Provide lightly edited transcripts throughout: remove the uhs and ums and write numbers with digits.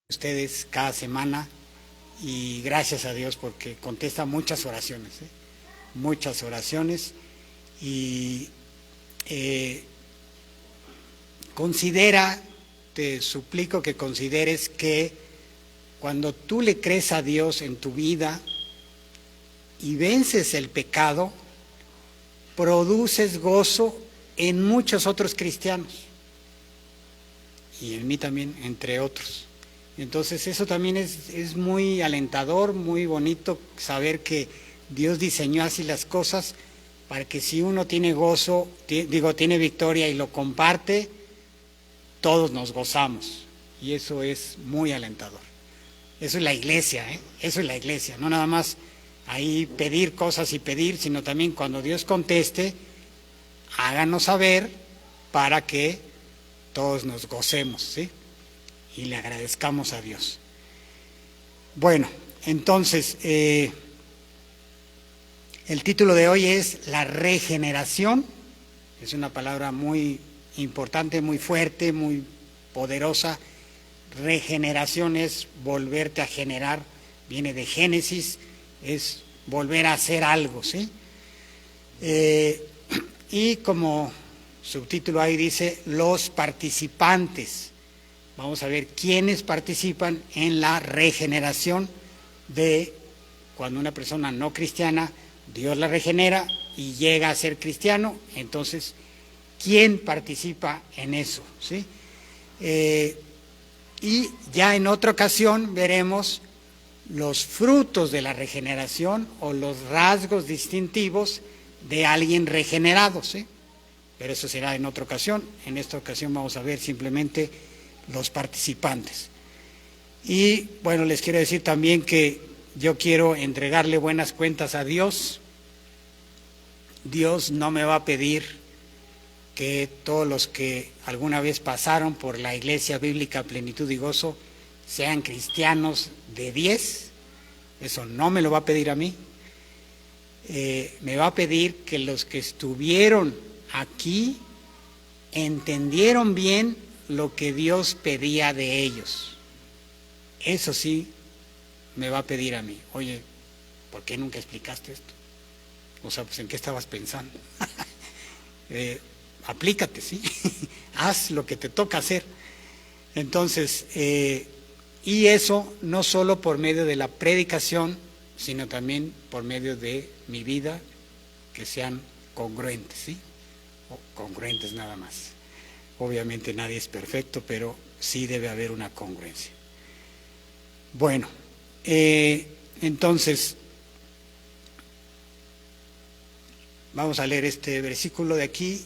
ustedes cada semana y gracias a Dios porque contesta muchas oraciones, muchas oraciones y considera, te suplico que consideres que cuando tú le crees a Dios en tu vida y vences el pecado, produces gozo en muchos otros cristianos y en mí también, entre otros. Entonces eso también es muy alentador, muy bonito saber que Dios diseñó así las cosas para que si uno tiene gozo, tiene victoria y lo comparte, todos nos gozamos. Y eso es muy alentador. Eso es la iglesia, eso es la iglesia. No nada más ahí pedir cosas y pedir, sino también cuando Dios conteste, háganos saber para que todos nos gocemos, ¿sí? Y le agradezcamos a Dios. Bueno, entonces, el título de hoy es la regeneración. Es una palabra muy importante, muy fuerte, muy poderosa. Regeneración es volverte a generar, viene de Génesis, es volver a hacer algo, ¿sí? Y como subtítulo ahí dice, los participantes. Vamos a ver quiénes participan en la regeneración de cuando una persona no cristiana, Dios la regenera y llega a ser cristiano. Entonces, ¿quién participa en eso? ¿Sí? Y ya en otra ocasión veremos los frutos de la regeneración o los rasgos distintivos de alguien regenerado, ¿sí? Pero eso será en otra ocasión. En esta ocasión vamos a ver simplemente los participantes. Y bueno, les quiero decir también que yo quiero entregarle buenas cuentas a Dios. Dios no me va a pedir que todos los que alguna vez pasaron por la Iglesia Bíblica Plenitud y Gozo sean cristianos de 10. Eso no me lo va a pedir a mí. Me va a pedir que los que estuvieron aquí entendieron bien lo que Dios pedía de ellos. Eso sí me va a pedir a mí. Oye, ¿por qué nunca explicaste esto? O sea, pues ¿en qué estabas pensando? Aplícate, ¿sí? Haz lo que te toca hacer. Entonces, y eso no solo por medio de la predicación, sino también por medio de mi vida, que sean congruentes, ¿sí? O congruentes nada más. Obviamente nadie es perfecto, pero sí debe haber una congruencia. Bueno, entonces, vamos a leer este versículo de aquí,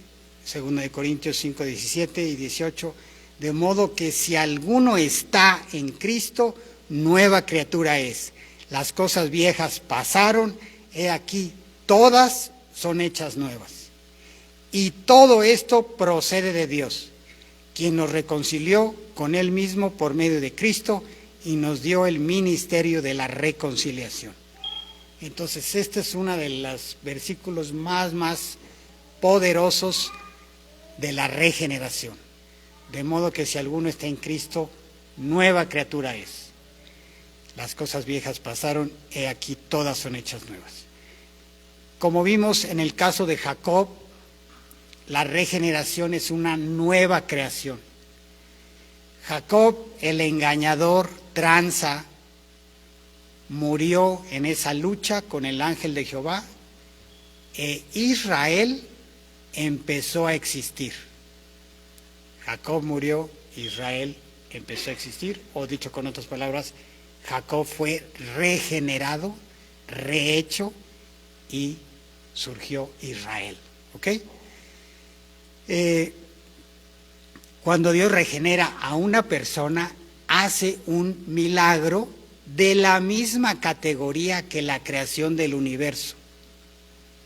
2 Corintios 5, 17 y 18. De modo que si alguno está en Cristo, nueva criatura es. Las cosas viejas pasaron, he aquí, todas son hechas nuevas. Y todo esto procede de Dios, quien nos reconcilió con Él mismo por medio de Cristo y nos dio el ministerio de la reconciliación. Entonces, este es uno de los versículos más poderosos de la regeneración. De modo que si alguno está en Cristo, nueva criatura es. Las cosas viejas pasaron, he aquí, todas son hechas nuevas. Como vimos en el caso de Jacob, la regeneración es una nueva creación. Jacob, el engañador, tranza, murió en esa lucha con el ángel de Jehová, e Israel empezó a existir. Jacob murió, Israel empezó a existir, o dicho con otras palabras, Jacob fue regenerado, rehecho y surgió Israel. ¿Ok? Cuando Dios regenera a una persona, hace un milagro de la misma categoría que la creación del universo.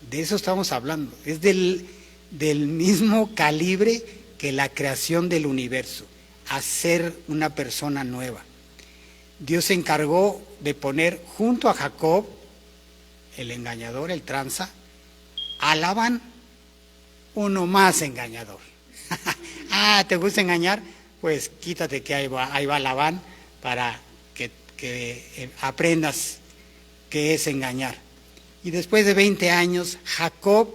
De eso estamos hablando. Es del mismo calibre que la creación del universo, hacer una persona nueva. Dios se encargó de poner junto a Jacob, el engañador, el tranza, a Labán, uno más engañador. ¿Te gusta engañar? Pues quítate que ahí va Labán para que aprendas qué es engañar. Y después de 20 años, Jacob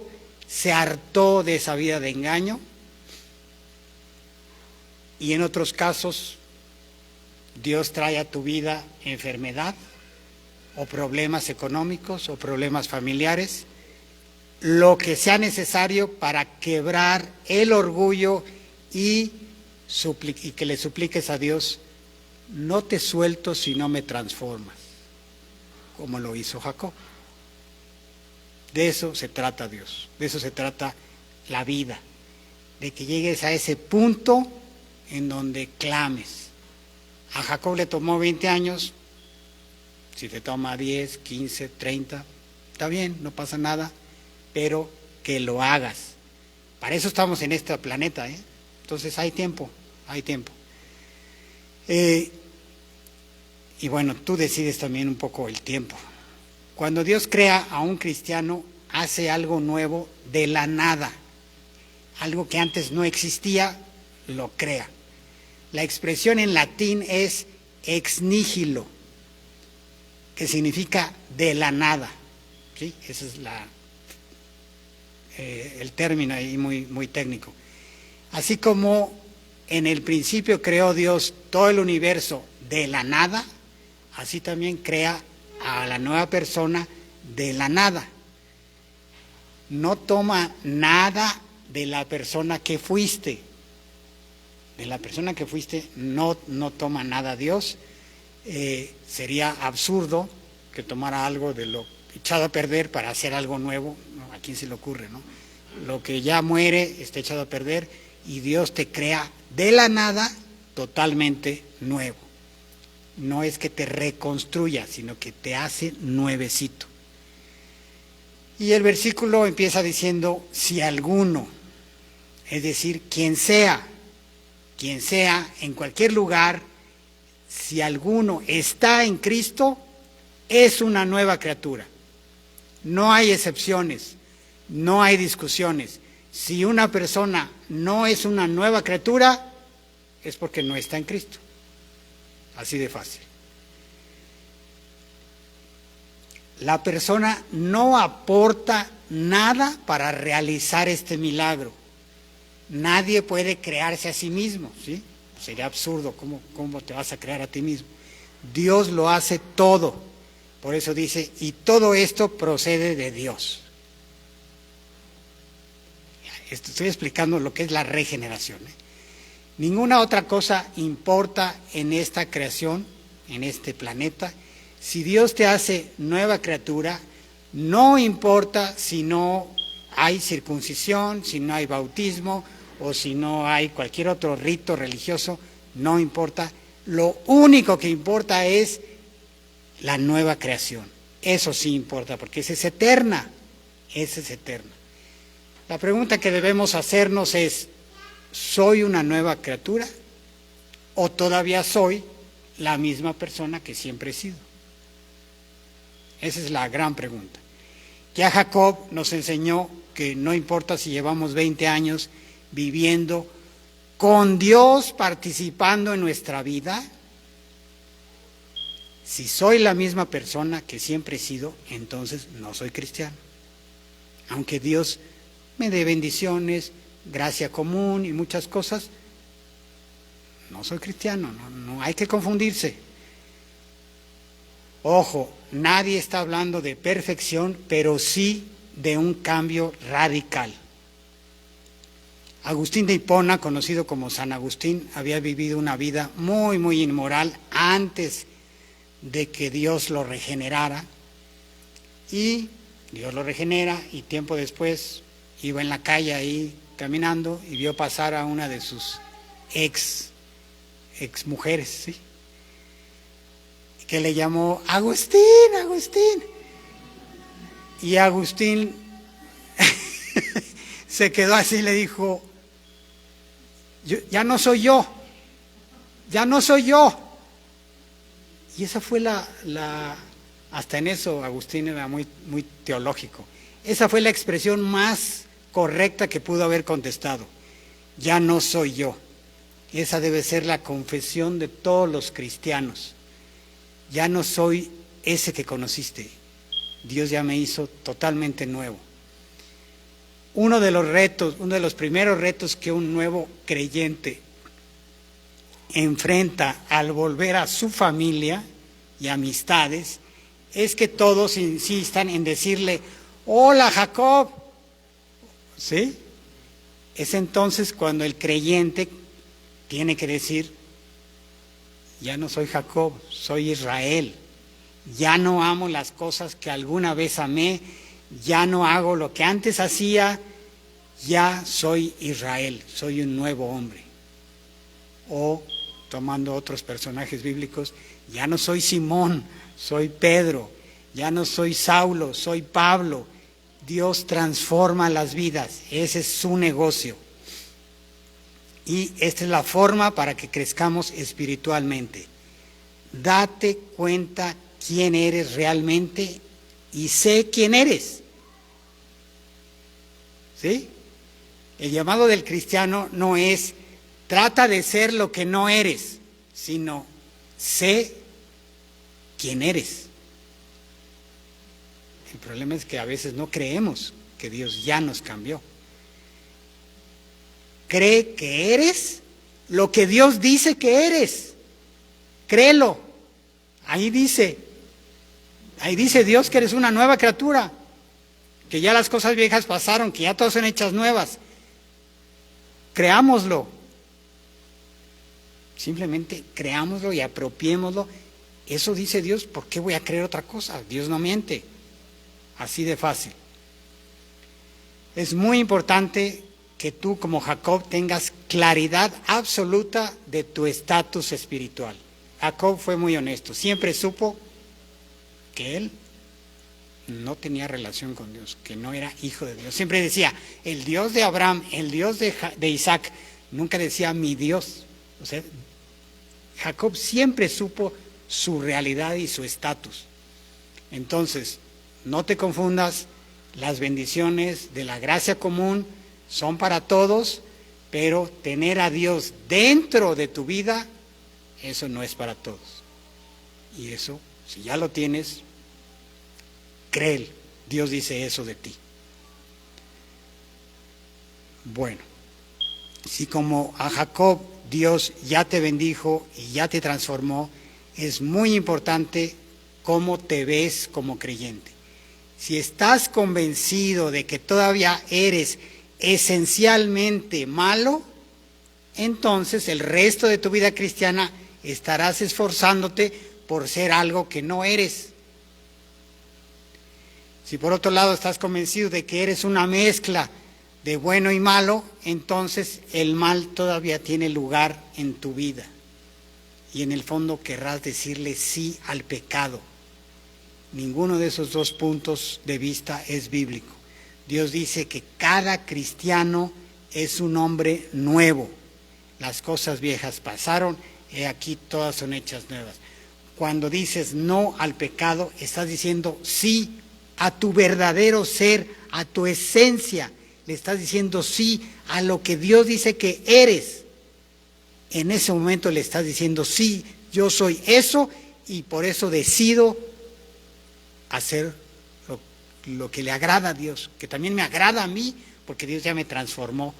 se hartó de esa vida de engaño, y en otros casos, Dios trae a tu vida enfermedad, o problemas económicos, o problemas familiares, lo que sea necesario para quebrar el orgullo y que le supliques a Dios: no te suelto si no me transformas, como lo hizo Jacob. De eso se trata Dios, de eso se trata la vida, de que llegues a ese punto en donde clames. A Jacob le tomó 20 años, si te toma 10, 15, 30, está bien, no pasa nada, pero que lo hagas. Para eso estamos en este planeta, ¿eh? Entonces hay tiempo, hay tiempo. Y bueno, tú decides también un poco el tiempo. Cuando Dios crea a un cristiano, hace algo nuevo de la nada. Algo que antes no existía, lo crea. La expresión en latín es ex nihilo, que significa de la nada. ¿Sí? Ese es el término ahí muy técnico. Así como en el principio creó Dios todo el universo de la nada, así también crea a la nueva persona de la nada. No toma nada de la persona que fuiste. De la persona que fuiste no toma nada Dios. Sería absurdo que tomara algo de lo echado a perder para hacer algo nuevo. ¿No? ¿A quién se le ocurre, no? Lo que ya muere está echado a perder, y Dios te crea de la nada totalmente nuevo. No es que te reconstruya, sino que te hace nuevecito. Y el versículo empieza diciendo: si alguno, es decir, quien sea, en cualquier lugar, si alguno está en Cristo, es una nueva criatura. No hay excepciones, no hay discusiones. Si una persona no es una nueva criatura, es porque no está en Cristo. Así de fácil. La persona no aporta nada para realizar este milagro. Nadie puede crearse a sí mismo, ¿sí? Sería absurdo. ¿Cómo te vas a crear a ti mismo? Dios lo hace todo. Por eso dice: y todo esto procede de Dios. Estoy explicando lo que es la regeneración, ¿eh? Ninguna otra cosa importa en esta creación, en este planeta. Si Dios te hace nueva criatura, no importa si no hay circuncisión, si no hay bautismo, o si no hay cualquier otro rito religioso, no importa. Lo único que importa es la nueva creación. Eso sí importa, porque esa es eterna. Esa es eterna. La pregunta que debemos hacernos es: ¿soy una nueva criatura o todavía soy la misma persona que siempre he sido? Esa es la gran pregunta. Ya Jacob nos enseñó que no importa si llevamos 20 años viviendo con Dios, participando en nuestra vida, si soy la misma persona que siempre he sido, entonces no soy cristiano. Aunque Dios me dé bendiciones, gracia común y muchas cosas, no soy cristiano. No hay que confundirse. Ojo, nadie está hablando de perfección, pero sí de un cambio radical. Agustín de Hipona, conocido como San Agustín, había vivido una vida muy inmoral antes de que Dios lo regenerara, y Dios lo regenera, y tiempo después iba en la calle ahí caminando y vio pasar a una de sus ex mujeres, ¿sí? Que le llamó: Agustín. Y Agustín se quedó así y le dijo: ya no soy yo. Y esa fue hasta en eso Agustín era muy teológico. Esa fue la expresión más correcta que pudo haber contestado: ya no soy yo. Esa debe ser la confesión de todos los cristianos. Ya no soy ese que conociste. Dios ya me hizo totalmente nuevo. Uno de los primeros retos que un nuevo creyente enfrenta al volver a su familia y amistades es que todos insistan en decirle: hola Jacob. ¿Sí? Es entonces cuando el creyente tiene que decir: ya no soy Jacob, soy Israel. Ya no amo las cosas que alguna vez amé, ya no hago lo que antes hacía, ya soy Israel, soy un nuevo hombre. O, tomando otros personajes bíblicos, ya no soy Simón, soy Pedro, ya no soy Saulo, soy Pablo. Dios transforma las vidas, ese es su negocio. Y esta es la forma para que crezcamos espiritualmente. Date cuenta quién eres realmente y sé quién eres. ¿Sí? El llamado del cristiano no es trata de ser lo que no eres, sino sé quién eres. El problema es que a veces no creemos que Dios ya nos cambió. Cree que eres lo que Dios dice que eres. Créelo. Ahí dice Dios que eres una nueva criatura, que ya las cosas viejas pasaron, que ya todas son hechas nuevas. Creámoslo. Simplemente creámoslo y apropiémoslo. Eso dice Dios, ¿por qué voy a creer otra cosa? Dios no miente. Así de fácil. Es muy importante que tú, como Jacob, tengas claridad absoluta de tu estatus espiritual. Jacob fue muy honesto, siempre supo que él no tenía relación con Dios, que no era hijo de Dios. Siempre decía, el Dios de Abraham, el Dios de Isaac, nunca decía mi Dios. O sea, Jacob siempre supo su realidad y su estatus. Entonces, no te confundas, las bendiciones de la gracia común son para todos, pero tener a Dios dentro de tu vida, eso no es para todos. Y eso, si ya lo tienes, créelo. Dios dice eso de ti. Bueno, si como a Jacob Dios ya te bendijo y ya te transformó, es muy importante cómo te ves como creyente. Si estás convencido de que todavía eres esencialmente malo, entonces el resto de tu vida cristiana estarás esforzándote por ser algo que no eres. Si por otro lado estás convencido de que eres una mezcla de bueno y malo, entonces el mal todavía tiene lugar en tu vida. Y en el fondo querrás decirle sí al pecado. Ninguno de esos dos puntos de vista es bíblico. Dios dice que cada cristiano es un hombre nuevo. Las cosas viejas pasaron, he aquí todas son hechas nuevas. Cuando dices no al pecado, estás diciendo sí a tu verdadero ser, a tu esencia. Le estás diciendo sí a lo que Dios dice que eres. En ese momento le estás diciendo sí, yo soy eso y por eso decido hacer lo que le agrada a Dios, que también me agrada a mí, porque Dios ya me transformó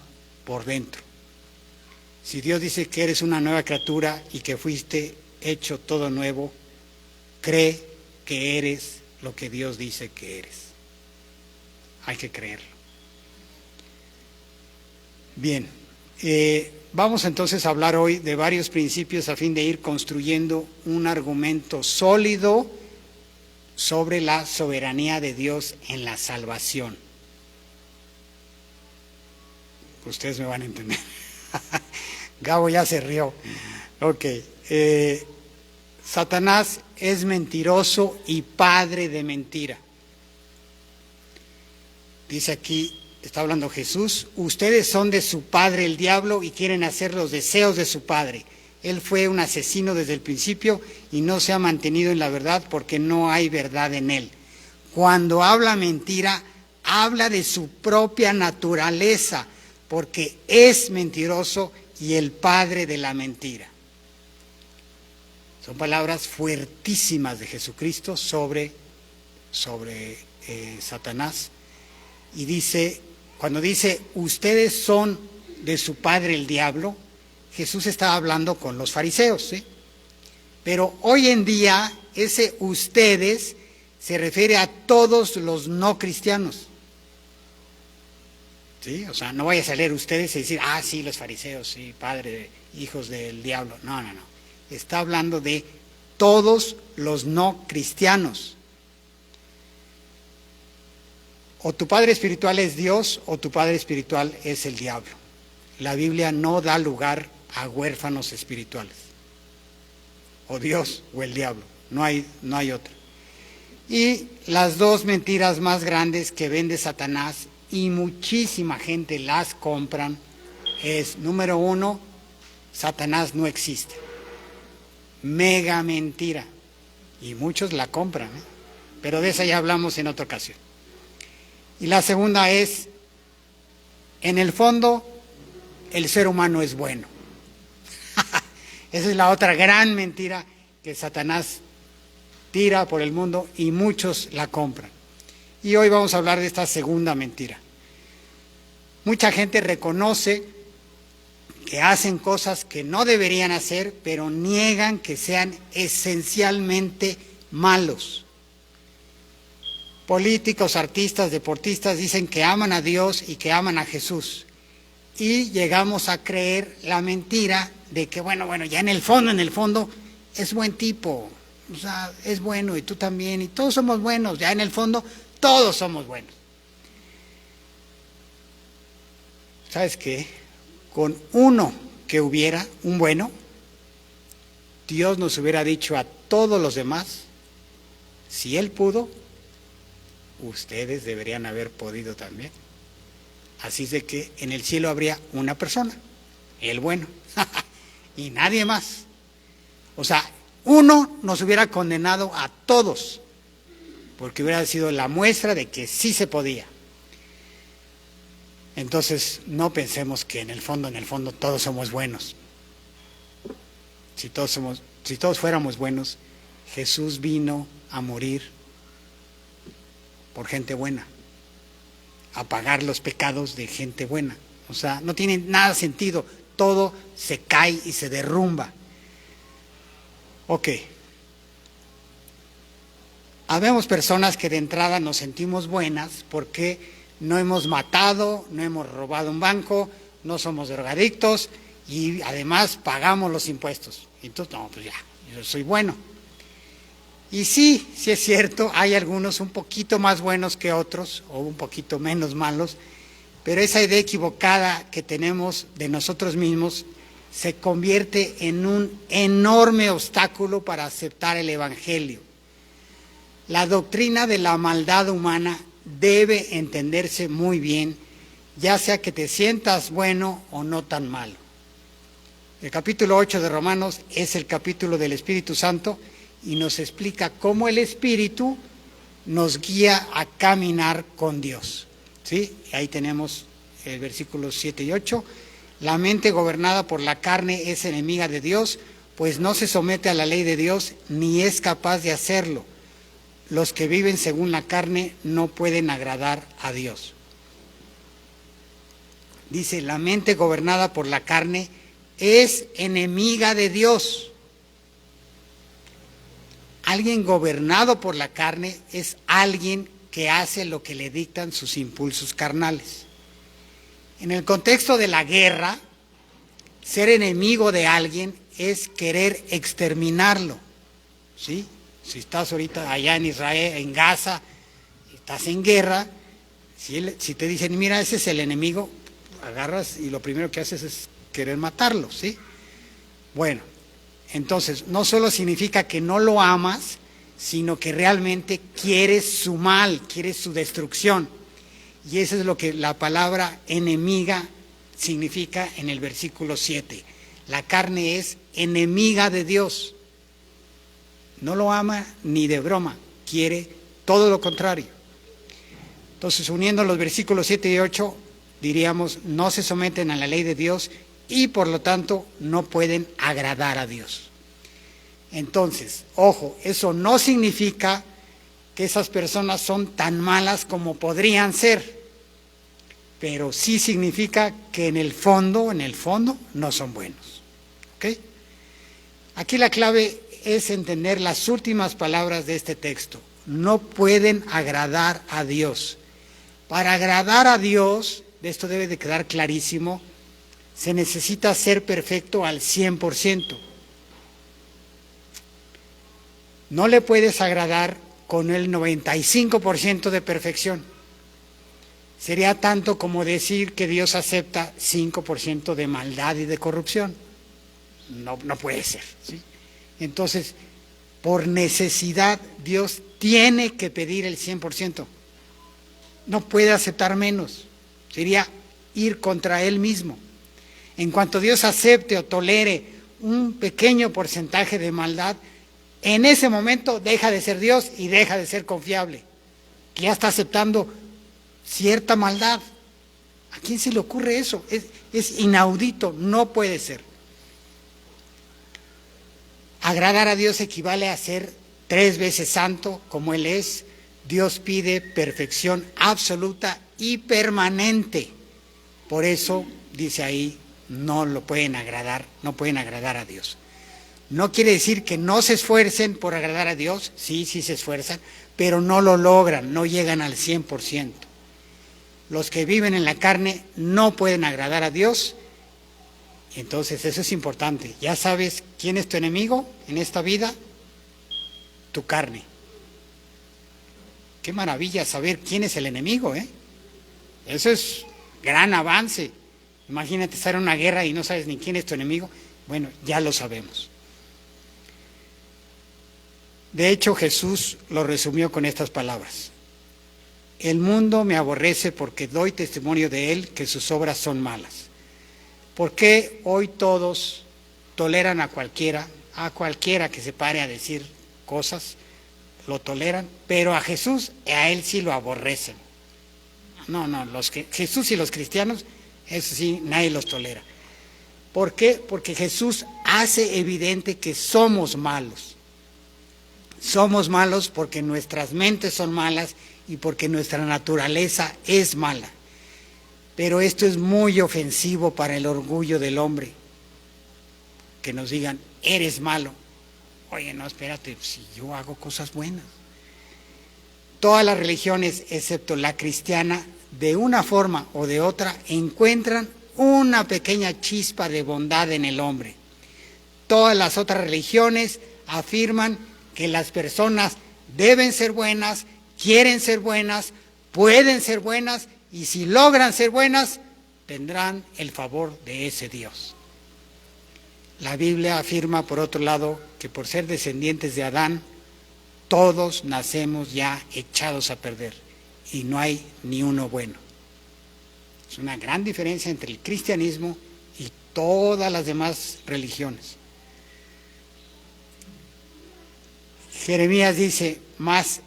por dentro. Si Dios dice que eres una nueva criatura y que fuiste hecho todo nuevo, cree que eres lo que Dios dice que eres. Hay que creerlo. Bien, vamos entonces a hablar hoy de varios principios a fin de ir construyendo un argumento sólido sobre la soberanía de Dios en la salvación. Ustedes me van a entender. Gabo ya se rió. Ok. Satanás es mentiroso y padre de mentira. Dice aquí, está hablando Jesús, ustedes son de su padre el diablo y quieren hacer los deseos de su padre. Él fue un asesino desde el principio y no se ha mantenido en la verdad porque no hay verdad en él. Cuando habla mentira, habla de su propia naturaleza, porque es mentiroso y el padre de la mentira. Son palabras fuertísimas de Jesucristo sobre Satanás. Y dice, cuando dice, ustedes son de su padre el diablo, Jesús estaba hablando con los fariseos, ¿sí? Pero hoy en día, ese ustedes se refiere a todos los no cristianos. ¿Sí? O sea, no vayas a leer ustedes y decir, sí, los fariseos, sí, padre, hijos del diablo. No. Está hablando de todos los no cristianos. O tu padre espiritual es Dios o tu padre espiritual es el diablo. La Biblia no da lugar a huérfanos espirituales. O Dios o el diablo. No hay otra. Y las dos mentiras más grandes que vende Satanás y muchísima gente las compran es, número 1, Satanás no existe. Mega mentira. Y muchos la compran, ¿eh? Pero de esa ya hablamos en otra ocasión. Y la segunda es, en el fondo, el ser humano es bueno. Esa es la otra gran mentira que Satanás tira por el mundo y muchos la compran. Y hoy vamos a hablar de esta segunda mentira. Mucha gente reconoce que hacen cosas que no deberían hacer, pero niegan que sean esencialmente malos. Políticos, artistas, deportistas dicen que aman a Dios y que aman a Jesús. Y llegamos a creer la mentira de que, bueno, ya en el fondo, es buen tipo. O sea, es bueno y tú también, y todos somos buenos. Ya en el fondo, todos somos buenos. ¿Sabes qué? Con uno que hubiera, un bueno, Dios nos hubiera dicho a todos los demás, si Él pudo, ustedes deberían haber podido también. Así es de que en el cielo habría una persona, el bueno, y nadie más. O sea, uno nos hubiera condenado a todos, porque hubiera sido la muestra de que sí se podía. Entonces, no pensemos que en el fondo, todos somos buenos. Si todos fuéramos buenos, Jesús vino a morir por gente buena, a pagar los pecados de gente buena. O sea, no tiene nada sentido, todo se cae y se derrumba. Ok. Habemos personas que de entrada nos sentimos buenas porque no hemos matado, no hemos robado un banco, no somos drogadictos y además pagamos los impuestos. Entonces, no, pues ya, yo soy bueno. Y sí es cierto, hay algunos un poquito más buenos que otros o un poquito menos malos, pero esa idea equivocada que tenemos de nosotros mismos se convierte en un enorme obstáculo para aceptar el Evangelio. La doctrina de la maldad humana debe entenderse muy bien, ya sea que te sientas bueno o no tan malo. El capítulo 8 de Romanos es el capítulo del Espíritu Santo y nos explica cómo el Espíritu nos guía a caminar con Dios. ¿Sí? Y ahí tenemos el versículo 7 y 8. La mente gobernada por la carne es enemiga de Dios, pues no se somete a la ley de Dios ni es capaz de hacerlo. Los que viven según la carne no pueden agradar a Dios. Dice, la mente gobernada por la carne es enemiga de Dios. Alguien gobernado por la carne es alguien que hace lo que le dictan sus impulsos carnales. En el contexto de la guerra, ser enemigo de alguien es querer exterminarlo, ¿sí? Si estás ahorita allá en Israel, en Gaza, estás en guerra, si te dicen, mira, ese es el enemigo, agarras y lo primero que haces es querer matarlo, ¿sí? Bueno, entonces, no solo significa que no lo amas, sino que realmente quieres su mal, quieres su destrucción. Y eso es lo que la palabra enemiga significa en el versículo 7. La carne es enemiga de Dios. No lo ama ni de broma, quiere todo lo contrario. Entonces, uniendo los versículos 7 y 8, diríamos, no se someten a la ley de Dios y por lo tanto no pueden agradar a Dios. Entonces, ojo, eso no significa que esas personas son tan malas como podrían ser, pero sí significa que en el fondo no son buenos. ¿Ok? Aquí la clave es entender las últimas palabras de este texto. No pueden agradar a Dios. Para agradar a Dios, esto debe de quedar clarísimo, se necesita ser perfecto al 100%. No le puedes agradar con el 95% de perfección. Sería tanto como decir que Dios acepta 5% de maldad y de corrupción. No puede ser, ¿sí? Entonces, por necesidad, Dios tiene que pedir el 100%. No puede aceptar menos. Sería ir contra Él mismo. En cuanto Dios acepte o tolere un pequeño porcentaje de maldad, en ese momento deja de ser Dios y deja de ser confiable. Que ya está aceptando cierta maldad. ¿A quién se le ocurre eso? Es inaudito, no puede ser. Agradar a Dios equivale a ser 3 veces santo como Él es. Dios pide perfección absoluta y permanente. Por eso, dice ahí, no pueden agradar a Dios. No quiere decir que no se esfuercen por agradar a Dios, sí se esfuerzan, pero no lo logran, no llegan al 100%. Los que viven en la carne no pueden agradar a Dios. Entonces eso es importante. Ya sabes quién es tu enemigo en esta vida, tu carne. Qué maravilla saber quién es el enemigo, ¿eh? Eso es gran avance. Imagínate estar en una guerra y no sabes ni quién es tu enemigo. Bueno, ya lo sabemos. De hecho, Jesús lo resumió con estas palabras. El mundo me aborrece porque doy testimonio de él que sus obras son malas. ¿Por qué hoy todos toleran a cualquiera que se pare a decir cosas? Lo toleran, pero a Jesús, a él sí lo aborrecen. No, Jesús y los cristianos, eso sí, nadie los tolera. ¿Por qué? Porque Jesús hace evidente que somos malos. Somos malos porque nuestras mentes son malas y porque nuestra naturaleza es mala. Pero esto es muy ofensivo para el orgullo del hombre. Que nos digan, eres malo. Oye, no, espérate, si yo hago cosas buenas. Todas las religiones, excepto la cristiana, de una forma o de otra, encuentran una pequeña chispa de bondad en el hombre. Todas las otras religiones afirman que las personas deben ser buenas, quieren ser buenas, pueden ser buenas, y si logran ser buenas, tendrán el favor de ese Dios. La Biblia afirma, por otro lado, que por ser descendientes de Adán, todos nacemos ya echados a perder y no hay ni uno bueno. Es una gran diferencia entre el cristianismo y todas las demás religiones. Jeremías dice, más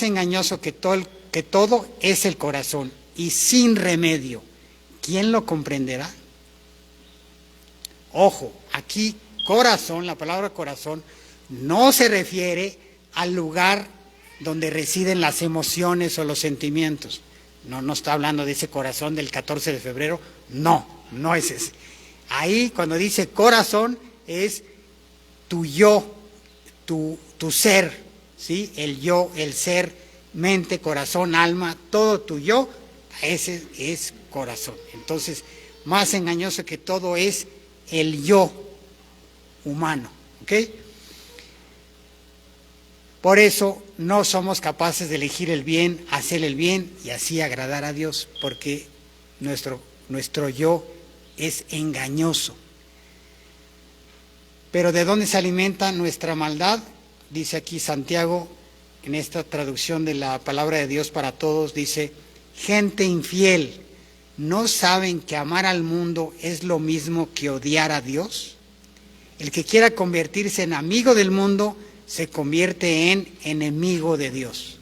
engañoso que todo es el corazón y sin remedio. ¿Quién lo comprenderá? Ojo, aquí corazón, la palabra corazón, no se refiere al lugar donde residen las emociones o los sentimientos. No está hablando de ese corazón del 14 de febrero, no es ese. Ahí cuando dice corazón es tu yo, tu ser, ¿sí? El yo, el ser, mente, corazón, alma, todo tu yo, ese es corazón. Entonces, más engañoso que todo es el yo humano, ¿ok? Por eso no somos capaces de elegir el bien, hacer el bien y así agradar a Dios, porque nuestro yo es engañoso. Pero ¿de dónde se alimenta nuestra maldad? Dice aquí Santiago, en esta traducción de la palabra de Dios para todos, dice, gente infiel, ¿no saben que amar al mundo es lo mismo que odiar a Dios? El que quiera convertirse en amigo del mundo se convierte en enemigo de Dios.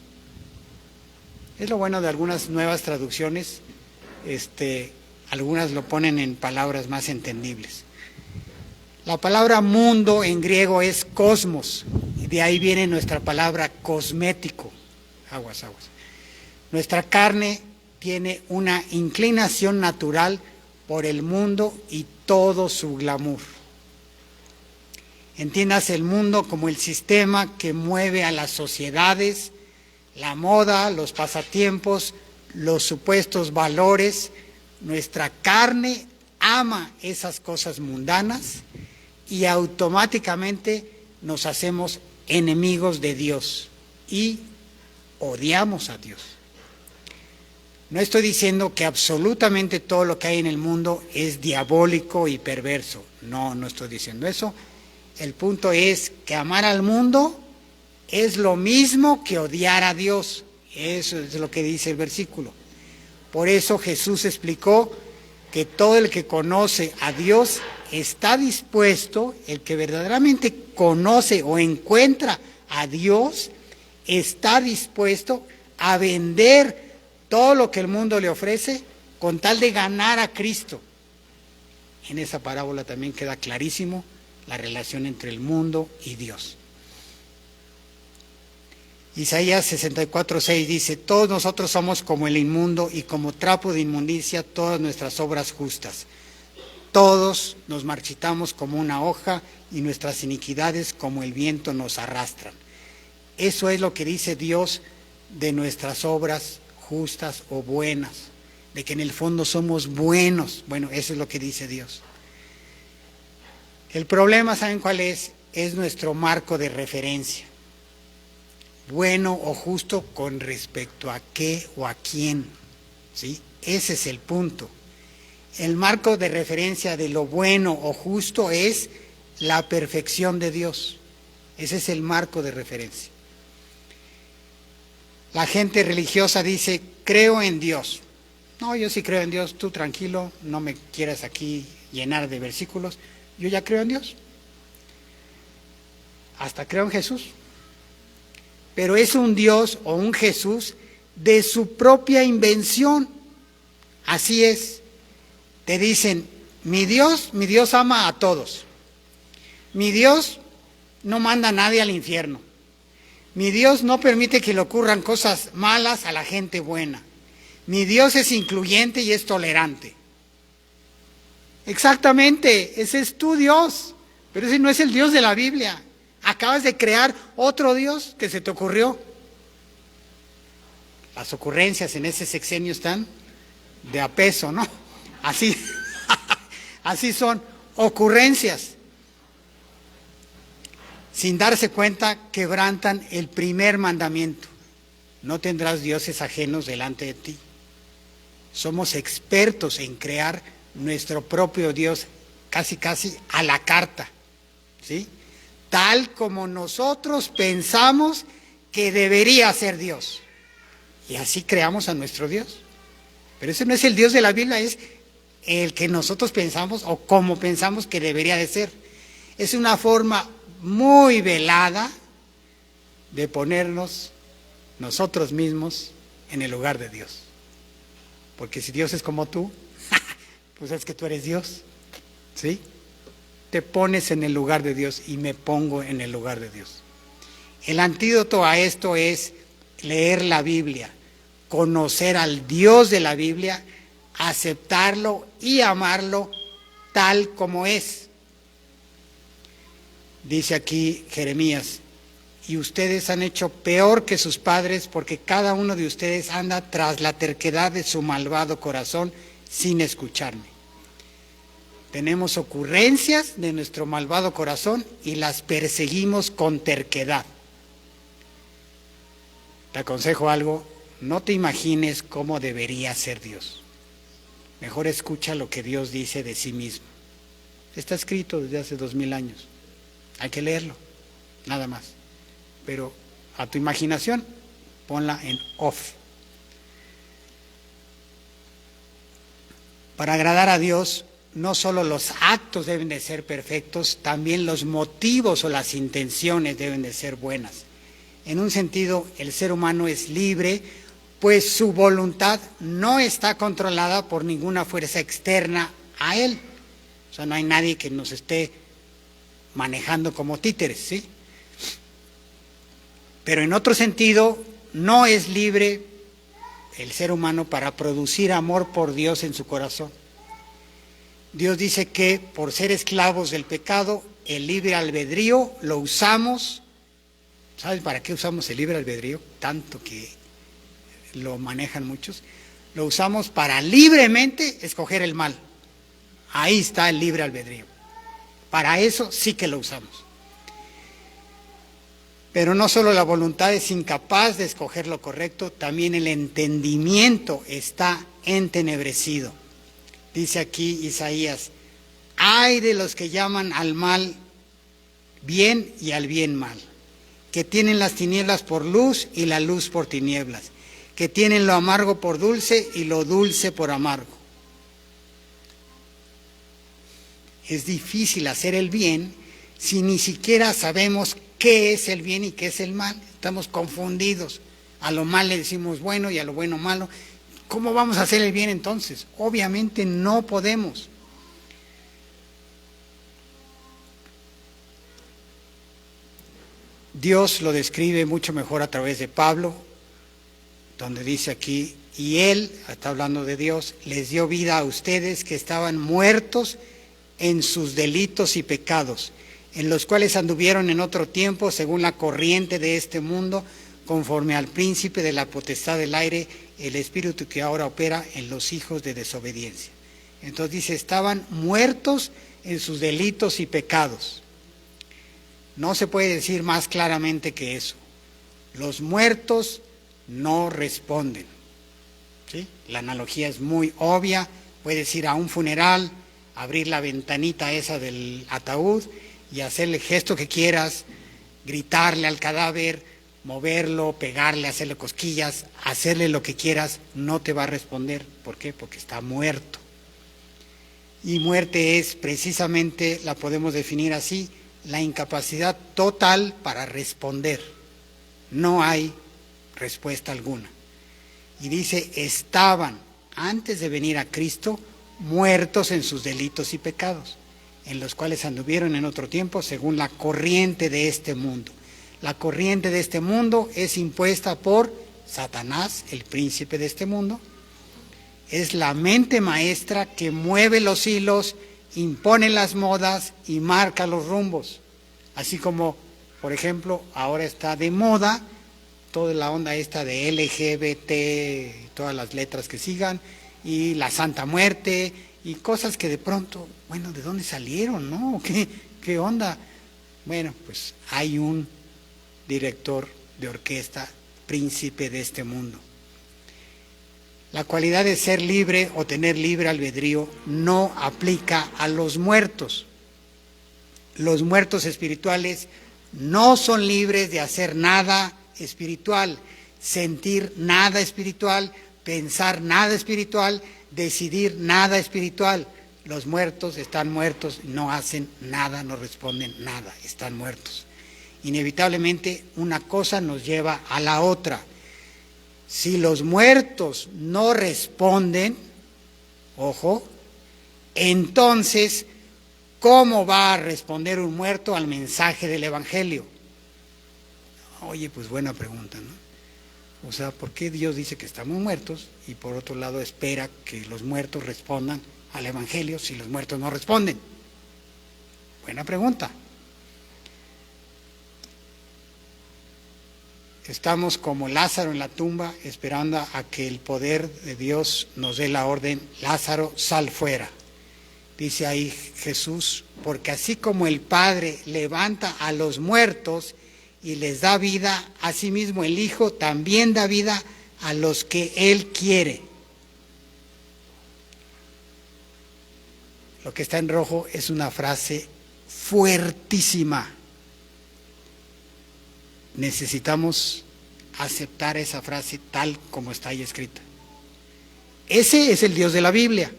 Es lo bueno de algunas nuevas traducciones. algunas lo ponen en palabras más entendibles. La palabra mundo en griego es cosmos, y de ahí viene nuestra palabra cosmético. Aguas. Nuestra carne tiene una inclinación natural por el mundo y todo su glamour. Entiendas el mundo como el sistema que mueve a las sociedades, la moda, los pasatiempos, los supuestos valores. Nuestra carne ama esas cosas mundanas y automáticamente nos hacemos enemigos de Dios y odiamos a Dios. No estoy diciendo que absolutamente todo lo que hay en el mundo es diabólico y perverso. No estoy diciendo eso. El punto es que amar al mundo es lo mismo que odiar a Dios. Eso es lo que dice el versículo. Por eso Jesús explicó que todo el que conoce a Dios está dispuesto, el que verdaderamente conoce o encuentra a Dios, está dispuesto a vender todo lo que el mundo le ofrece con tal de ganar a Cristo. En esa parábola también queda clarísimo la relación entre el mundo y Dios. Isaías 64:6 dice: todos nosotros somos como el inmundo y como trapo de inmundicia todas nuestras obras justas. Todos nos marchitamos como una hoja y nuestras iniquidades como el viento nos arrastran. Eso es lo que dice Dios de nuestras obras justas o buenas, de que en el fondo somos buenos. Bueno, eso es lo que dice Dios. El problema, ¿saben cuál es? Es nuestro marco de referencia. Bueno o justo con respecto a qué o a quién, ¿sí? Ese es el punto. El marco de referencia de lo bueno o justo es la perfección de Dios. Ese es el marco de referencia. La gente religiosa dice: creo en Dios. No, yo sí creo en Dios, tú tranquilo, no me quieras aquí llenar de versículos. Yo ya creo en Dios. Hasta creo en Jesús. Pero es un Dios o un Jesús de su propia invención. Así es. Te dicen: mi Dios ama a todos. Mi Dios no manda a nadie al infierno. Mi Dios no permite que le ocurran cosas malas a la gente buena. Mi Dios es incluyente y es tolerante. Exactamente, ese es tu Dios, pero ese no es el Dios de la Biblia. Acabas de crear otro Dios que se te ocurrió. Las ocurrencias en ese sexenio están de a peso, ¿no? Así, así son, ocurrencias. Sin darse cuenta, quebrantan el primer mandamiento: no tendrás dioses ajenos delante de ti. Somos expertos en crear nuestro propio Dios, casi a la carta, ¿sí? Tal como nosotros pensamos que debería ser Dios. Y así creamos a nuestro Dios. Pero ese no es el Dios de la Biblia, es el que nosotros pensamos o como pensamos que debería de ser. Es una forma muy velada de ponernos nosotros mismos en el lugar de Dios. Porque si Dios es como tú, pues es que tú eres Dios, ¿sí? Te pones en el lugar de Dios y me pongo en el lugar de Dios. El antídoto a esto es leer la Biblia, conocer al Dios de la Biblia, aceptarlo y amarlo tal como es. Dice aquí Jeremías: y ustedes han hecho peor que sus padres, porque cada uno de ustedes anda tras la terquedad de su malvado corazón sin escucharme. Tenemos ocurrencias de nuestro malvado corazón y las perseguimos con terquedad. Te aconsejo algo: no te imagines cómo debería ser Dios. Mejor escucha lo que Dios dice de sí mismo. Está escrito desde hace 2000 años. Hay que leerlo, nada más. Pero a tu imaginación, ponla en off. Para agradar a Dios, no solo los actos deben de ser perfectos, también los motivos o las intenciones deben de ser buenas. En un sentido, el ser humano es libre pues su voluntad no está controlada por ninguna fuerza externa a él. O sea, no hay nadie que nos esté manejando como títeres, ¿sí? Pero en otro sentido, no es libre el ser humano para producir amor por Dios en su corazón. Dios dice que por ser esclavos del pecado, el libre albedrío lo usamos. ¿Sabes para qué usamos el libre albedrío? Tanto que lo manejan muchos. Lo usamos para libremente escoger el mal. Ahí está el libre albedrío. Para eso sí que lo usamos. Pero no solo la voluntad es incapaz de escoger lo correcto, también el entendimiento está entenebrecido. Dice aquí Isaías: ay de los que llaman al mal bien y al bien mal, que tienen las tinieblas por luz y la luz por tinieblas, que tienen lo amargo por dulce y lo dulce por amargo. Es difícil hacer el bien si ni siquiera sabemos qué es el bien y qué es el mal. Estamos confundidos. A lo mal le decimos bueno y a lo bueno malo. ¿Cómo vamos a hacer el bien entonces? Obviamente no podemos. Dios lo describe mucho mejor a través de Pablo, donde dice aquí: y Él, está hablando de Dios, les dio vida a ustedes que estaban muertos en sus delitos y pecados, en los cuales anduvieron en otro tiempo según la corriente de este mundo, conforme al príncipe de la potestad del aire, el espíritu que ahora opera en los hijos de desobediencia. Entonces dice, estaban muertos en sus delitos y pecados. No se puede decir más claramente que eso. Los muertos no responden. ¿Sí? La analogía es muy obvia. Puedes ir a un funeral, abrir la ventanita esa del ataúd y hacerle el gesto que quieras, gritarle al cadáver, moverlo, pegarle, hacerle cosquillas, hacerle lo que quieras, no te va a responder. ¿Por qué? Porque está muerto. Y muerte es precisamente, la podemos definir así, la incapacidad total para responder. No hay respuesta alguna. Y dice, estaban, antes de venir a Cristo, muertos en sus delitos y pecados, en los cuales anduvieron en otro tiempo según la corriente de este mundo. La corriente de este mundo es impuesta por Satanás, el príncipe de este mundo. Es la mente maestra que mueve los hilos, impone las modas y marca los rumbos. Así como, por ejemplo, ahora está de moda toda la onda esta de LGBT, todas las letras que sigan, y la Santa Muerte, y cosas que de pronto, bueno, ¿de dónde salieron, no? ¿Qué onda? Bueno, pues hay un director de orquesta, príncipe de este mundo. La cualidad de ser libre o tener libre albedrío no aplica a los muertos. Los muertos espirituales no son libres de hacer nada espiritual, sentir nada espiritual, pensar nada espiritual, decidir nada espiritual. Los muertos están muertos, no hacen nada, no responden nada, están muertos. Inevitablemente una cosa nos lleva a la otra. Si los muertos no responden, ojo, entonces, ¿cómo va a responder un muerto al mensaje del Evangelio? Oye, pues buena pregunta, ¿no? O sea, ¿por qué Dios dice que estamos muertos y por otro lado espera que los muertos respondan al Evangelio si los muertos no responden? Buena pregunta. Estamos como Lázaro en la tumba esperando a que el poder de Dios nos dé la orden, Lázaro, sal fuera. Dice ahí Jesús, porque así como el Padre levanta a los muertos y les da vida, asimismo el Hijo también da vida a los que Él quiere. Lo que está en rojo es una frase fuertísima. Necesitamos aceptar esa frase tal como está ahí escrita. Ese es el Dios de la Biblia.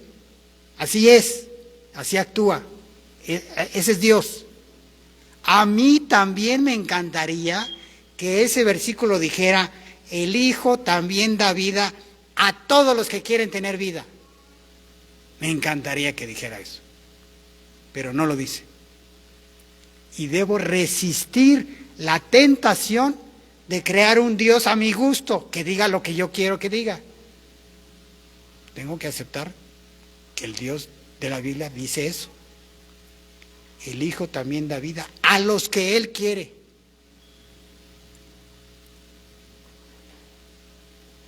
Así es, así actúa. Ese es Dios. A mí también me encantaría que ese versículo dijera el Hijo también da vida a todos los que quieren tener vida. Me encantaría que dijera eso, pero no lo dice. Y debo resistir la tentación de crear un Dios a mi gusto, que diga lo que yo quiero que diga. Tengo que aceptar que el Dios de la Biblia dice eso. El Hijo también da vida a los que Él quiere.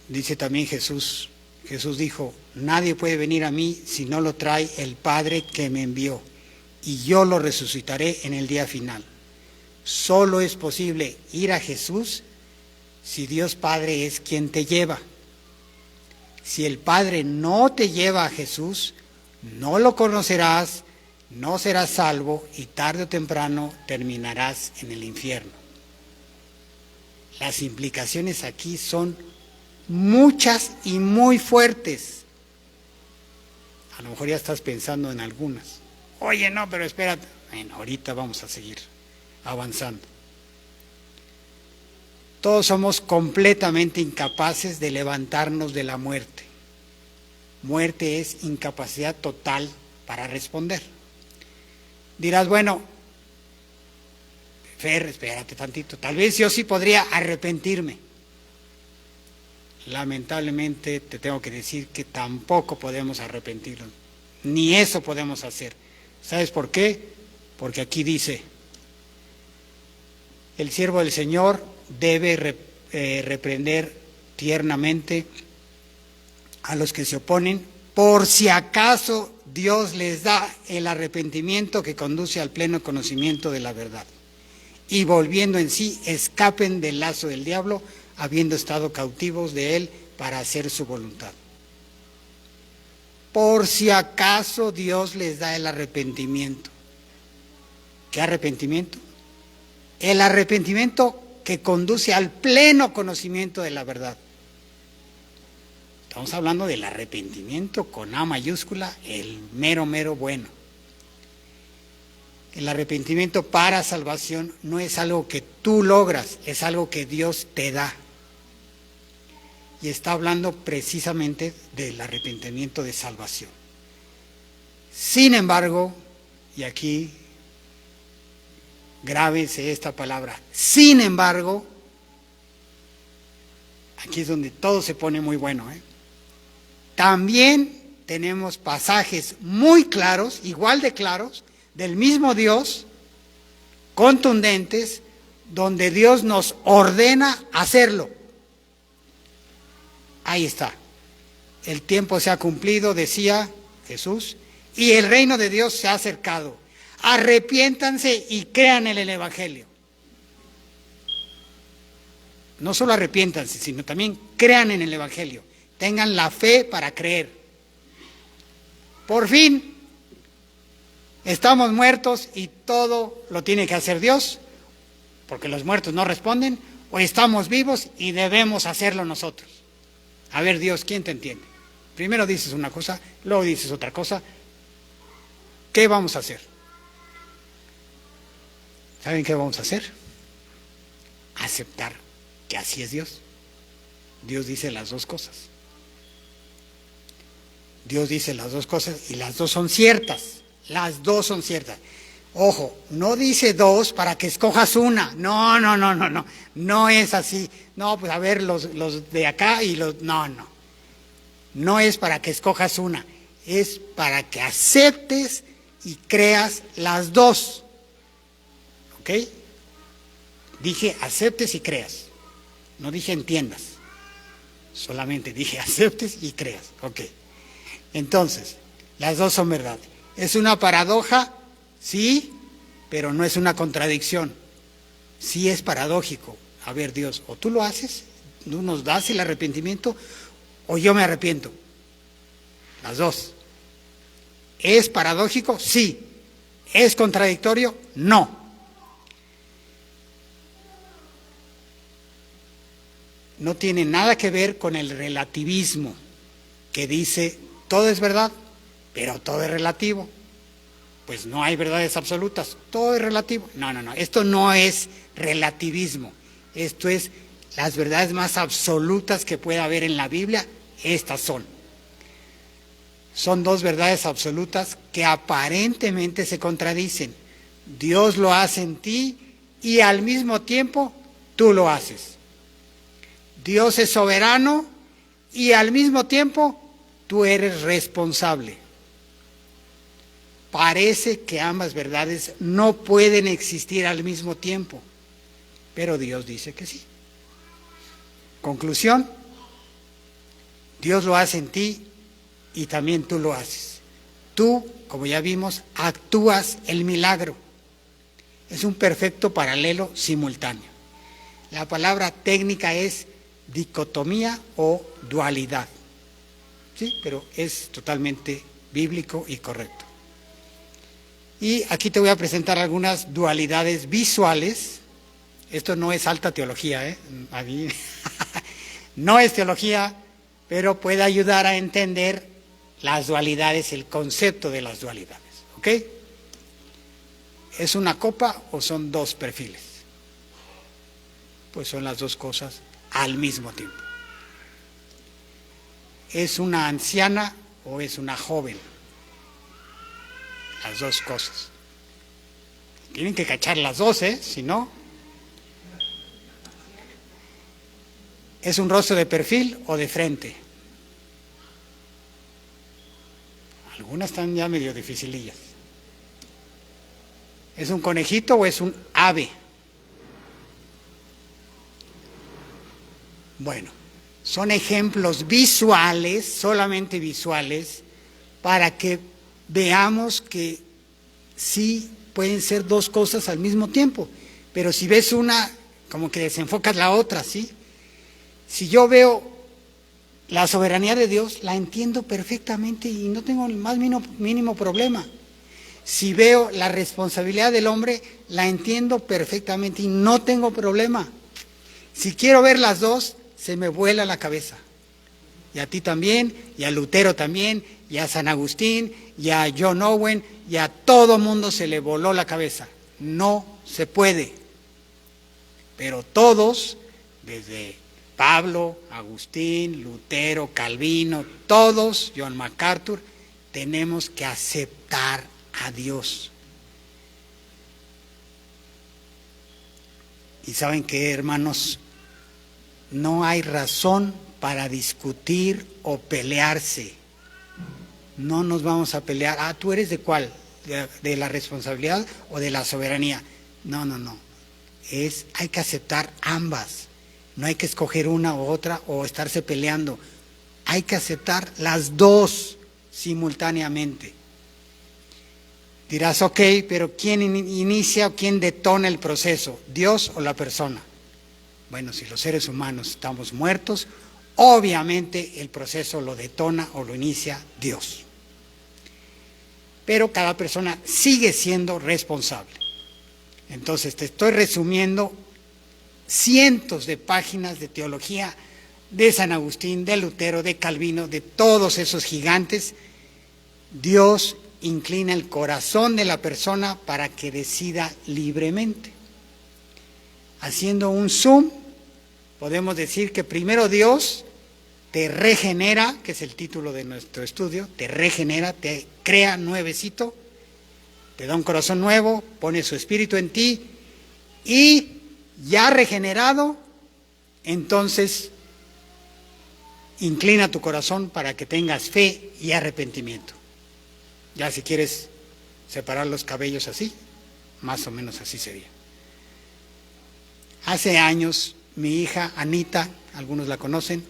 Dice también Jesús dijo, nadie puede venir a mí si no lo trae el Padre que me envió, y yo lo resucitaré en el día final. Solo es posible ir a Jesús si Dios Padre es quien te lleva. Si el Padre no te lleva a Jesús, no lo conocerás, no serás salvo y tarde o temprano terminarás en el infierno. Las implicaciones aquí son muchas y muy fuertes. A lo mejor ya estás pensando en algunas. Oye, no, pero espérate. Bueno, ahorita vamos a seguir avanzando. Todos somos completamente incapaces de levantarnos de la muerte. Muerte es incapacidad total para responder. Dirás, bueno, Fer, espérate tantito, tal vez yo sí podría arrepentirme. Lamentablemente te tengo que decir que tampoco podemos arrepentirnos, ni eso podemos hacer. ¿Sabes por qué? Porque aquí dice, el siervo del Señor debe reprender tiernamente a los que se oponen, por si acaso Dios les da el arrepentimiento que conduce al pleno conocimiento de la verdad, y volviendo en sí, escapen del lazo del diablo, habiendo estado cautivos de él para hacer su voluntad. Por si acaso Dios les da el arrepentimiento. ¿Qué arrepentimiento? El arrepentimiento que conduce al pleno conocimiento de la verdad. Estamos hablando del arrepentimiento con A mayúscula, el mero bueno. El arrepentimiento para salvación no es algo que tú logras, es algo que Dios te da. Y está hablando precisamente del arrepentimiento de salvación. Sin embargo, y aquí grábense esta palabra, sin embargo, aquí es donde todo se pone muy bueno, También tenemos pasajes muy claros, igual de claros, del mismo Dios, contundentes, donde Dios nos ordena hacerlo. Ahí está. El tiempo se ha cumplido, decía Jesús, y el reino de Dios se ha acercado. Arrepiéntanse y crean en el Evangelio. No solo arrepiéntanse, sino también crean en el Evangelio. Tengan la fe para creer. Por fin, estamos muertos y todo lo tiene que hacer Dios, porque los muertos no responden, o estamos vivos y debemos hacerlo nosotros. A ver, Dios, ¿quién te entiende? Primero dices una cosa, luego dices otra cosa. ¿Qué vamos a hacer? ¿Saben qué vamos a hacer? Aceptar que así es Dios. Dios dice las dos cosas. Dios dice las dos cosas y las dos son ciertas. Las dos son ciertas. Ojo, no dice dos para que escojas una. No. No es así. No, pues a ver, los de acá y los... No. No es para que escojas una. Es para que aceptes y creas las dos. ¿Ok? Dije aceptes y creas. No dije entiendas. Solamente dije aceptes y creas. Ok. Entonces, las dos son verdad. ¿Es una paradoja? Sí, pero no es una contradicción. Sí es paradójico. A ver, Dios, o tú lo haces, tú nos das el arrepentimiento, o yo me arrepiento. Las dos. ¿Es paradójico? Sí. ¿Es contradictorio? No. No tiene nada que ver con el relativismo, que dice, todo es verdad, pero todo es relativo. Pues no hay verdades absolutas, todo es relativo. No, esto no es relativismo, esto es las verdades más absolutas que pueda haber en la Biblia, estas son. Son dos verdades absolutas que aparentemente se contradicen. Dios lo hace en ti y al mismo tiempo tú lo haces. Dios es soberano y al mismo tiempo tú eres responsable. Parece que ambas verdades no pueden existir al mismo tiempo, pero Dios dice que sí. Conclusión, Dios lo hace en ti y también tú lo haces. Tú, como ya vimos, actúas el milagro. Es un perfecto paralelo simultáneo. La palabra técnica es dicotomía o dualidad. Sí, pero es totalmente bíblico y correcto. Y aquí te voy a presentar algunas dualidades visuales. Esto no es alta teología, ¿eh? A mí no es teología, pero puede ayudar a entender las dualidades, el concepto de las dualidades. ¿Ok? ¿Es una copa o son dos perfiles? Pues son las dos cosas al mismo tiempo. ¿Es una anciana o es una joven? Las dos cosas. Tienen que cachar las dos, si no. ¿Es un rostro de perfil o de frente? Algunas están ya medio dificilillas. ¿Es un conejito o es un ave? Bueno, son ejemplos visuales, solamente visuales, para que veamos que sí pueden ser dos cosas al mismo tiempo, pero si ves una, como que desenfocas la otra, ¿sí? Si yo veo la soberanía de Dios, la entiendo perfectamente y no tengo el más mínimo problema. Si veo la responsabilidad del hombre, la entiendo perfectamente y no tengo problema. Si quiero ver las dos, se me vuela la cabeza. Y a ti también, y a Lutero también, y a San Agustín, y a John Owen, y a todo mundo se le voló la cabeza. No se puede. Pero todos, desde Pablo, Agustín, Lutero, Calvino, todos, John MacArthur, tenemos que aceptar a Dios. Y ¿saben qué, hermanos? No hay razón para discutir o pelearse. No nos vamos a pelear. Ah, ¿tú eres de cuál? ¿De la responsabilidad o de la soberanía? No. Hay que aceptar ambas. No hay que escoger una u otra o estarse peleando. Hay que aceptar las dos simultáneamente. Dirás, ok, pero ¿quién inicia o quién detona el proceso? ¿Dios o la persona? Bueno, si los seres humanos estamos muertos, obviamente el proceso lo detona o lo inicia Dios. Pero cada persona sigue siendo responsable. Entonces te estoy resumiendo cientos de páginas de teología de San Agustín, de Lutero, de Calvino, de todos esos gigantes. Dios inclina el corazón de la persona para que decida libremente. Haciendo un zoom, podemos decir que primero Dios te regenera, que es el título de nuestro estudio, te regenera, te crea nuevecito, te da un corazón nuevo, pone su espíritu en ti y ya regenerado, entonces inclina tu corazón para que tengas fe y arrepentimiento. Ya si quieres separar los cabellos así, más o menos así sería. Hace años, mi hija Anita, algunos la conocen,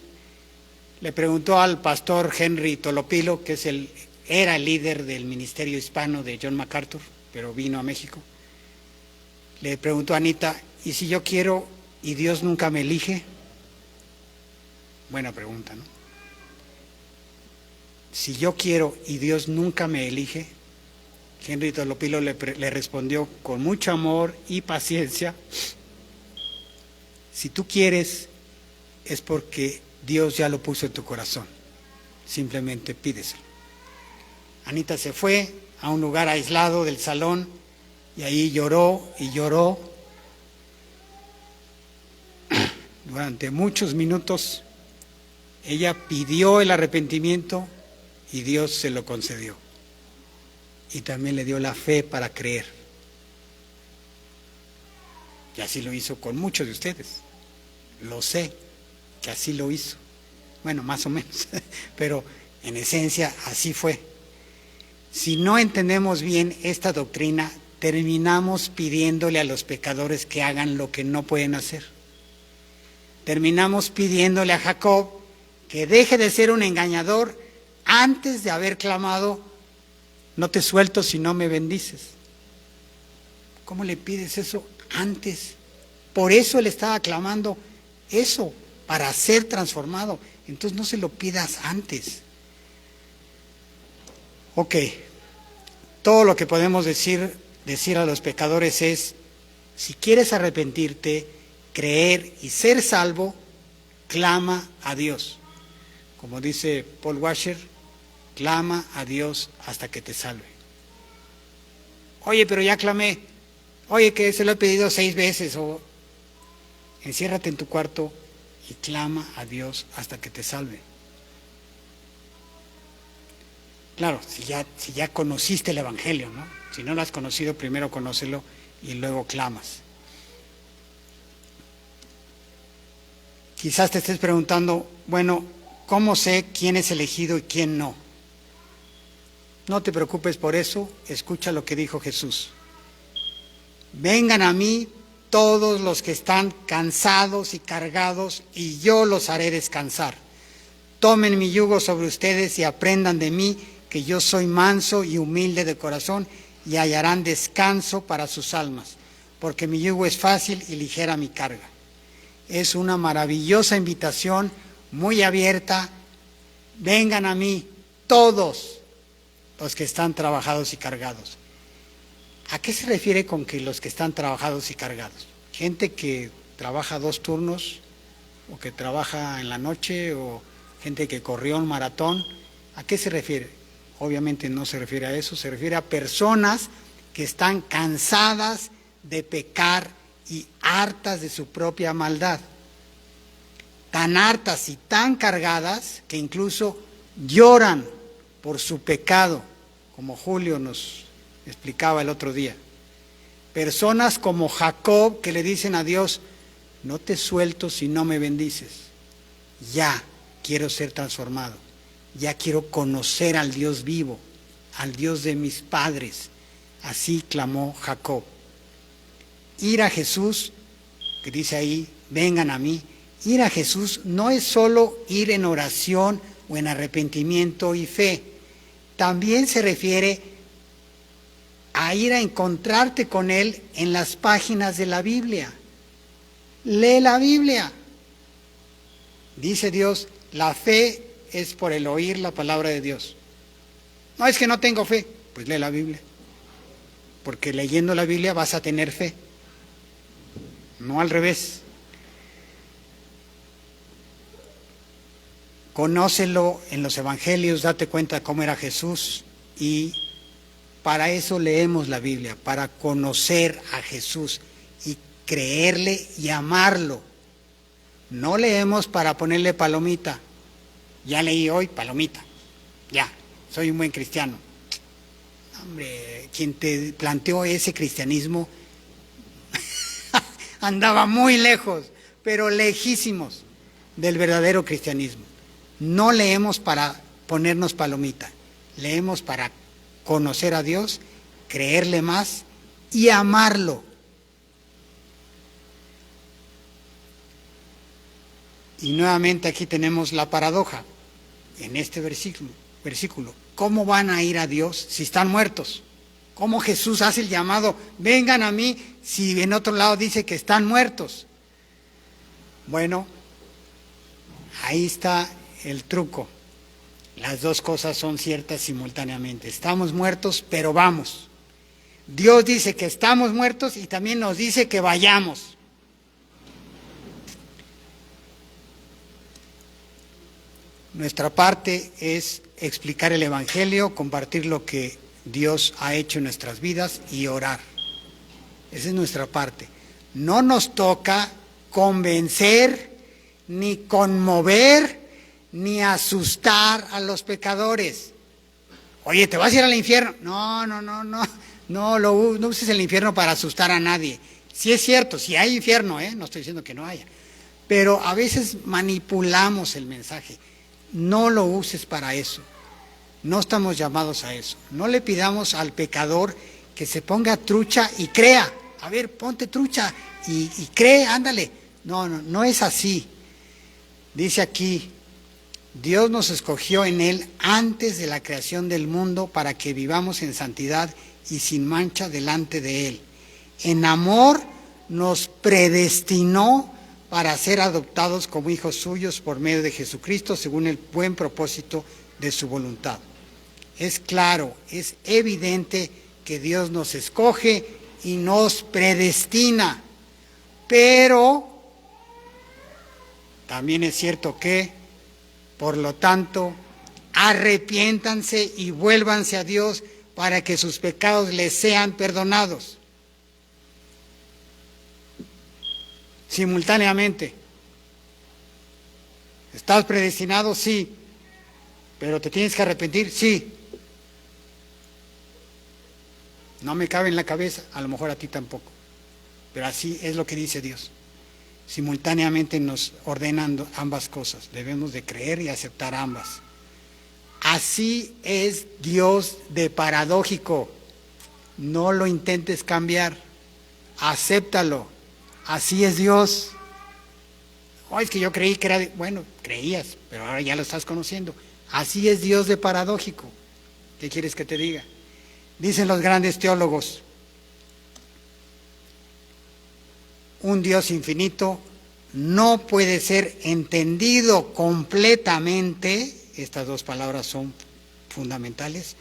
le preguntó al pastor Henry Tolopilo, que era el líder del ministerio hispano de John MacArthur, pero vino a México. Le preguntó a Anita, ¿y si yo quiero y Dios nunca me elige? Buena pregunta, ¿no? Si yo quiero y Dios nunca me elige, Henry Tolopilo le respondió con mucho amor y paciencia, si tú quieres es porque Dios ya lo puso en tu corazón, simplemente pídeselo. Anita se fue a un lugar aislado del salón y ahí lloró y lloró durante muchos minutos ella pidió el arrepentimiento y Dios se lo concedió. Y también le dio la fe para creer. Y así lo hizo con muchos de ustedes. Lo sé, que así lo hizo. Bueno, más o menos, pero en esencia así fue. Si no entendemos bien esta doctrina, terminamos pidiéndole a los pecadores que hagan lo que no pueden hacer. Terminamos pidiéndole a Jacob que deje de ser un engañador antes de haber clamado: no te suelto si no me bendices. ¿Cómo le pides eso antes? Por eso él estaba clamando eso, para ser transformado. Entonces no se lo pidas antes. Ok, todo lo que podemos decir a los pecadores es: si quieres arrepentirte, creer y ser salvo, clama a Dios. Como dice Paul Washer, clama a Dios hasta que te salve. Oye, pero ya clamé. Oye, que se lo he pedido 6 veces. O enciérrate en tu cuarto y clama a Dios hasta que te salve. Claro, si ya conociste el Evangelio, ¿no? Si no lo has conocido, primero conócelo y luego clamas. Quizás te estés preguntando, bueno, ¿cómo sé quién es elegido y quién no? No te preocupes por eso, escucha lo que dijo Jesús. Vengan a mí todos los que están cansados y cargados, y yo los haré descansar. Tomen mi yugo sobre ustedes y aprendan de mí, que yo soy manso y humilde de corazón, y hallarán descanso para sus almas, porque mi yugo es fácil y ligera mi carga. Es una maravillosa invitación, muy abierta. Vengan a mí todos los que están trabajados y cargados. ¿A qué se refiere con que los que están trabajados y cargados? Gente que trabaja 2 turnos, o que trabaja en la noche, o gente que corrió un maratón. ¿A qué se refiere? Obviamente no se refiere a eso, se refiere a personas que están cansadas de pecar y hartas de su propia maldad. Tan hartas y tan cargadas que incluso lloran por su pecado, como Julio nos explicaba el otro día. Personas como Jacob que le dicen a Dios: no te suelto si no me bendices. Ya quiero ser transformado. Ya quiero conocer al Dios vivo, al Dios de mis padres. Así clamó Jacob. Ir a Jesús, que dice ahí, vengan a mí. Ir a Jesús no es solo ir en oración o en arrepentimiento y fe. También se refiere a ir a encontrarte con Él en las páginas de la Biblia. Lee la Biblia. Dice Dios, la fe es por el oír la palabra de Dios. No, es que no tengo fe. Pues lee la Biblia. Porque leyendo la Biblia vas a tener fe. No al revés. Conócelo en los evangelios, date cuenta cómo era Jesús, y para eso leemos la Biblia, para conocer a Jesús y creerle y amarlo. No leemos para ponerle palomita. Ya leí hoy, palomita. Ya, soy un buen cristiano. Hombre, quien te planteó ese cristianismo andaba muy lejos, pero lejísimos del verdadero cristianismo. No leemos para ponernos palomita, leemos para conocer a Dios, creerle más y amarlo. Y nuevamente aquí tenemos la paradoja en este versículo. ¿Cómo van a ir a Dios si están muertos? ¿Cómo Jesús hace el llamado, vengan a mí, si en otro lado dice que están muertos? Bueno, ahí está el truco. Las dos cosas son ciertas simultáneamente. Estamos muertos, pero vamos. Dios dice que estamos muertos y también nos dice que vayamos. Nuestra parte es explicar el Evangelio, compartir lo que Dios ha hecho en nuestras vidas y orar. Esa es nuestra parte. No nos toca convencer ni conmover, ni asustar a los pecadores. Oye, ¿te vas a ir al infierno? No uses el infierno para asustar a nadie. Sí es cierto, sí hay infierno, no estoy diciendo que no haya. Pero a veces manipulamos el mensaje. No lo uses para eso. No estamos llamados a eso. No le pidamos al pecador que se ponga trucha y crea. A ver, ponte trucha y cree, ándale. No es así. Dice aquí, Dios nos escogió en Él antes de la creación del mundo para que vivamos en santidad y sin mancha delante de Él. En amor nos predestinó para ser adoptados como hijos suyos por medio de Jesucristo, según el buen propósito de su voluntad. Es claro, es evidente que Dios nos escoge y nos predestina, pero también es cierto que, por lo tanto, arrepiéntanse y vuélvanse a Dios para que sus pecados les sean perdonados. Simultáneamente. ¿Estás predestinado? Sí. ¿Pero te tienes que arrepentir? Sí. No me cabe en la cabeza, a lo mejor a ti tampoco. Pero así es lo que dice Dios. Simultáneamente nos ordenan ambas cosas. Debemos de creer y aceptar ambas. Así es Dios de paradójico. No lo intentes cambiar. Acéptalo. Así es Dios. Es que yo creí que era... Bueno, creías, pero ahora ya lo estás conociendo. Así es Dios de paradójico. ¿Qué quieres que te diga? Dicen los grandes teólogos, un Dios infinito no puede ser entendido completamente, estas dos palabras son fundamentales,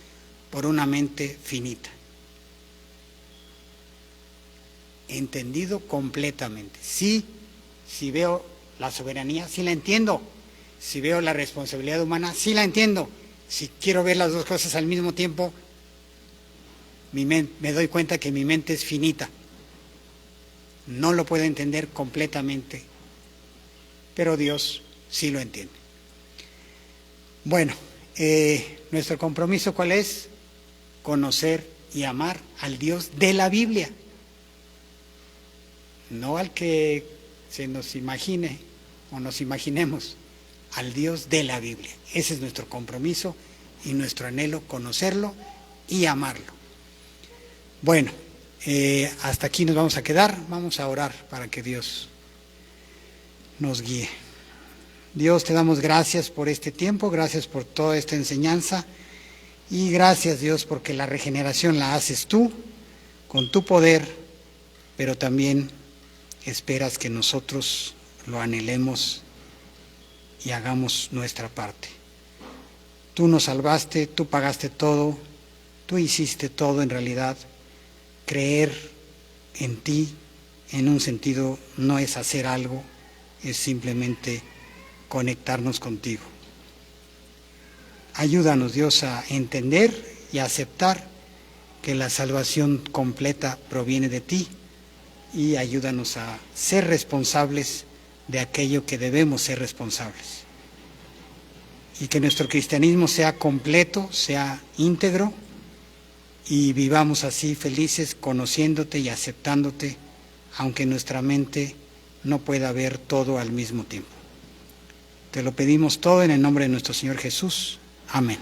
por una mente finita. Entendido completamente. Sí, si veo la soberanía, sí la entiendo. Si veo la responsabilidad humana, sí la entiendo. Si quiero ver las dos cosas al mismo tiempo, me doy cuenta que mi mente es finita. No lo puedo entender completamente, pero Dios sí lo entiende. Bueno, nuestro compromiso, ¿cuál es? Conocer y amar al Dios de la Biblia. No al que se nos imagine o nos imaginemos, al Dios de la Biblia. Ese es nuestro compromiso y nuestro anhelo, conocerlo y amarlo. Bueno, hasta aquí nos vamos a quedar. Vamos a orar para que Dios nos guíe. Dios, te damos gracias por este tiempo, gracias por toda esta enseñanza y gracias, Dios, porque la regeneración la haces tú, con tu poder, pero también esperas que nosotros lo anhelemos y hagamos nuestra parte. Tú nos salvaste, tú pagaste todo, tú hiciste todo en realidad. Creer en ti, en un sentido, no es hacer algo, es simplemente conectarnos contigo. Ayúdanos, Dios, a entender y a aceptar que la salvación completa proviene de ti y ayúdanos a ser responsables de aquello que debemos ser responsables. Y que nuestro cristianismo sea completo, sea íntegro, y vivamos así felices conociéndote y aceptándote, aunque nuestra mente no pueda ver todo al mismo tiempo. Te lo pedimos todo en el nombre de nuestro Señor Jesús. Amén.